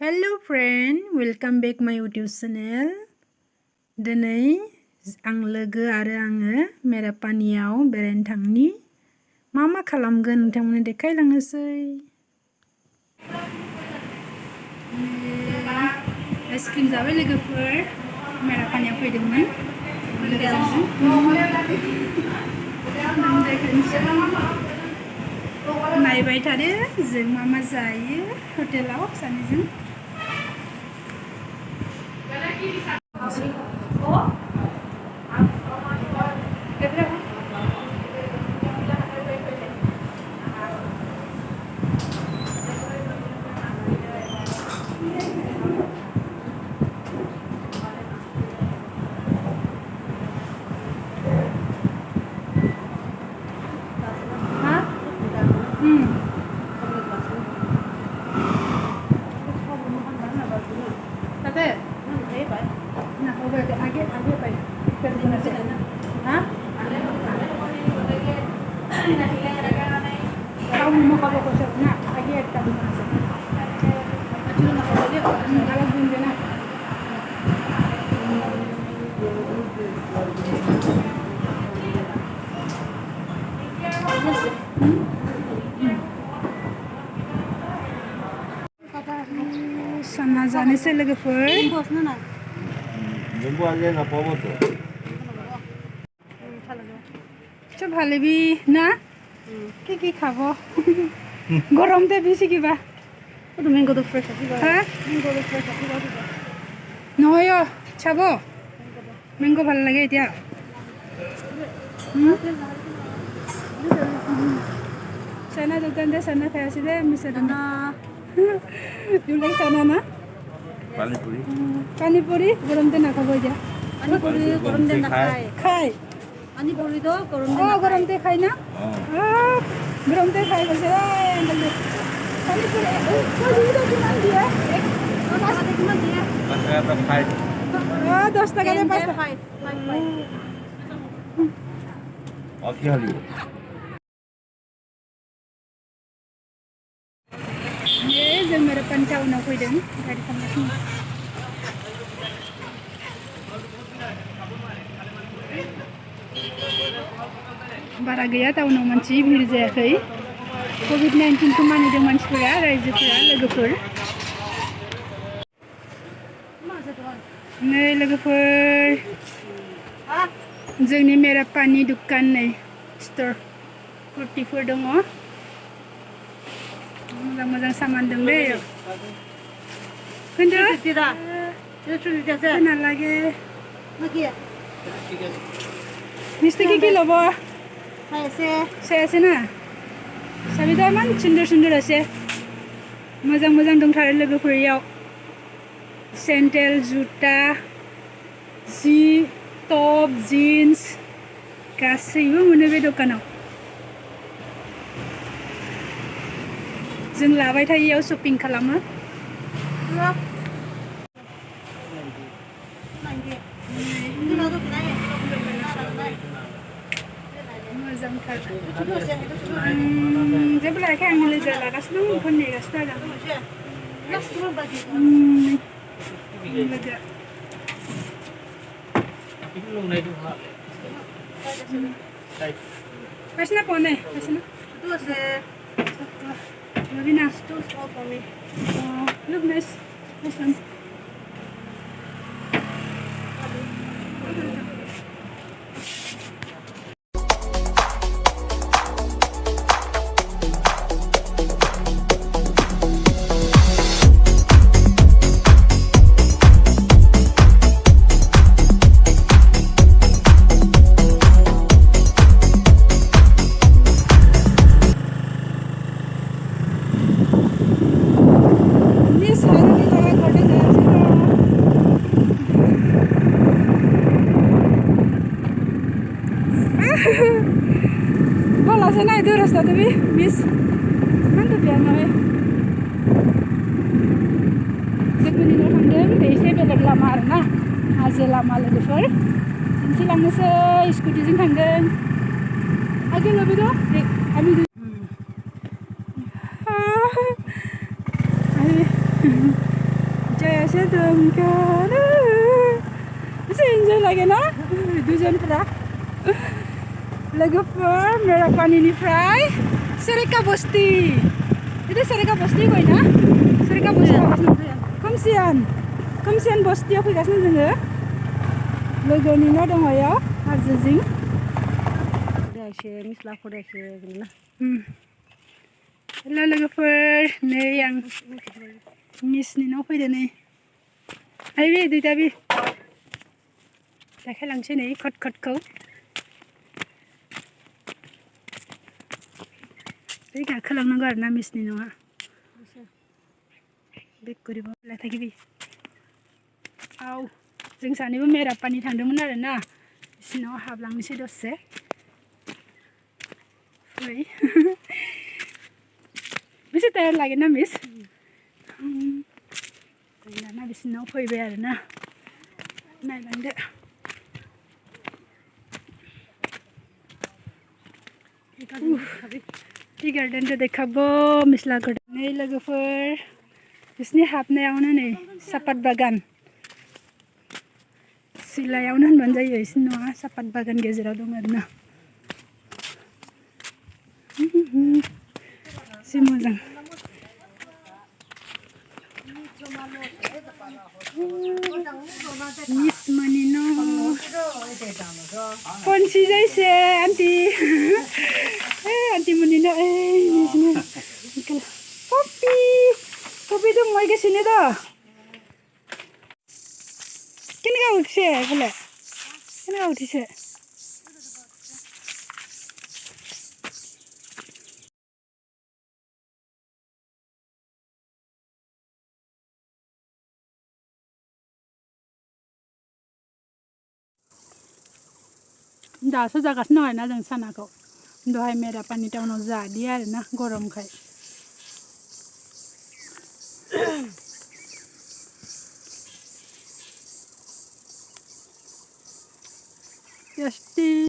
Hello friend, welcome back my YouTube channel. Diनै आं लोगो आरो आङो मेरापानियाव बेरायनो थांनि मा खालामगोन नोंथांमोननो देखायलांनोसै। आइसक्रिम जाबाय लोगोफोर मेरापानियाव फैदोंमोन नायबाय थादो जों मा जायो हटेलाव सानैजों। Sana जानोसै लोगोफोर। चुप हालेबी ना की खाबो गरम दे बेसी किबा मैंगो तो फ्रेश आसी हाँ मैंगो तो फ्रेश आसी নহয় চাব मैंगो ভাল লাগে এতিয়া sana দোকান দে sana খাই আছে দে মিছা না you like sana না পানি পুরি গরম দে না খাবো যা পানি পুরি গরম দে না খায় पानी पूरी तो गरम दे खाई ना गरम दे खाई बस पानी पूरी तो किमान दिया 10 টাকা दे 5 ओके हली ये जों मेरापानि टाउनाव फैदों गारि खालामगासिनो बारा गैया टाउनाव मानसि भिर जायाखै कोविड-19 खौ मानिदों मानसिफोरा रायजोफोरा लोगोफोर नै लोगोफोर जोंनि मेरापानि दुकान नै स्टोर कुर्तिफोर दङ मोजां सामान दं दे खोन्दो खोना लागे मिस्टेक की लबो saya na sabi dah man sundur ase मोजां दंथारो लोगोफोरियाव सेन्डेल जुता जि टप जिन्स गासैबो मोनो बे दखानाव जों लाबाय थायो शपिं खालामो जेब्ला आं लोगो लागासिनो फन नेगासिनो आरो Pasna pone, pasna. Itu se. Very nice. Too small for me. Look nice. Nice one. Bola sana itu rasa tapi miss mantap ya nawe sekuni no hamdem desa belak lama arna hasil lama lagi for nanti langsung se skuti jeng hamdem agak lebih do kami जैसे तुमको एसे इन्जय लागे ना दुजनफोरा लोगोफोर मेरापानिनिफ्राय सेरेका बस्ति itu Serika Basti kok ya Serika Basti Komsian Basti fैगासिनो जोङो लोगोनि न' दङ याव हाजो जिं फरायासै मिस्ला फरायासै बिदिनो हेल' लोगोफोर नै आं मिसनि न' फैदो नै आइ बे दुइटा बे देखायलांसै नै खटखौ बे गाखोलांनांगौ आरोना मिसनि न'आ बेक करिबो लाथाखिबि आव जों सानैबो मेरापानि थांदोंमोन आरोना बिसिनाव हाबलांनोसै दसे फै बेसे टायार लागोन ना मिस दाना बिसिनाव फैबाय आरोना नायलांदो टी गार्डन देखाबो मिस्ला गार्डन नै लोगोफोर बिसिनि हाबनायावनो नै सापात बागान सिलायावनो होनबानो जायो बिसिनि न'आ सापात बागान गेजेराव दं आरोना जि मोजां मिस मनि न' कौनसी जैसे आंटी आंटी मनि न' मिसनि पपि दं माइगासिनो दा केनेका उठिसे बोले केनेका उठिसे दासो जागासिनो दं आरोना जों सानाखौ दहाय मेरापानि टाउनाव जादि आरोना गरमखाय टेस्टी